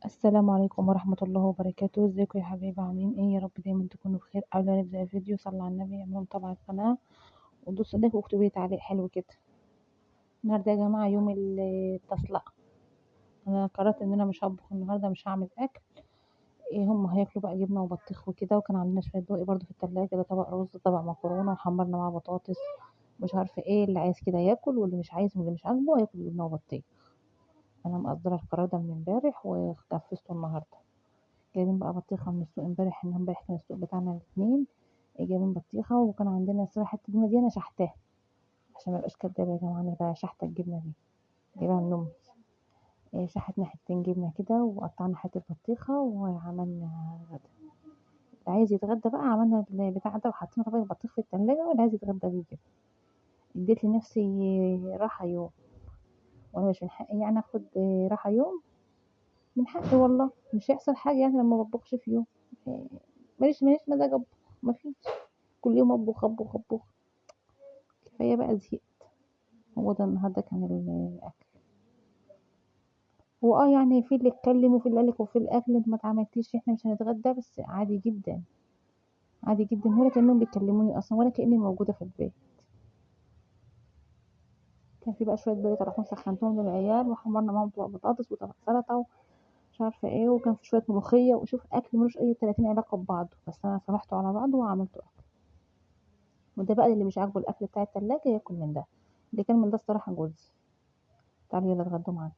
السلام عليكم ورحمة الله وبركاته. ازيكم يا حبايبي؟ عاملين ايه؟ يا رب دايما تكونوا بخير. قبل ما نبدأ الفيديو صلوا على النبي، اعملوا طبعا القناة ودوسوا لايك واكتبوا لي تعليق حلو كده. النهارده يا جماعة يوم التسلقة. انا قررت ان انا مش هطبخ النهارده، مش هعمل اكل. ايه هم هياكلوا بقى جبنة وبطيخ وكده، وكان عندنا شوية بواقي برضو في التلاجة، ده طبق رز طبق مكرونة وحمرنا معاه بطاطس. مش عارفة ايه اللي عايز كده ياكل، واللي مش عايز واللي مش عاجبه هياكل جبنة وبطيخ. انا مقدرة القرار ده من امبارح ونفذته النهارده. جايبين بقى بطيخة من السوق امبارح، ان امبارح كان السوق بتاعنا الاثنين. جايبين بطيخة، وكان عندنا صراحة حتة الجبنة دي انا شحتاها عشان ما ابقاش كدابة يا جماعة، انا بقى شحتة الجبنة دي جايبها من امي. شحتنا حتتين جبنة كده، وقطعنا حتة بطيخة وعملنا غدا. اللي عايز يتغدى بقى عملنا البتاع ده، وحطينا طبق البطيخ في التلاجة، واللي عايز يتغدى بيه كده. اديت لنفسي راحة يوم، وانا مش من حقي يعني اخد راحة يوم. من حقي والله، مش هيحصل حاجة يعني لما مبطبخش في يوم. إيه، ماليش مزاج اطبخ، مفيش. كل يوم اطبخ اطبخ اطبخ، كفايه بقى زهقت. هو ده النهارده كان الاكل. هو يعني في اللي اتكلم وفي اللي قالك وفي الاكل انت ما اتعملتيش، احنا مش هنتغدى، بس عادي جدا. عادي جدا، ولا كانهم بيكلموني اصلا، ولا كاني موجوده في البيت. كان في بقى شويه بيض طرحون سخنتهم للعيال، وحمرنا معاهم طبق بطاطس وطبق سلطه ومش عارفه ايه، وكان في شويه ملوخيه، وشوف اكل ملوش اي 30 علاقه ببعضه، بس انا سمحته على بعضه وعملته اكل. وده بقى اللي مش عاجبه الاكل بتاع التلاجة ياكل من ده. اللي كان من ده الصراحه جوزي. تعالوا يلا اتغدوا معانا.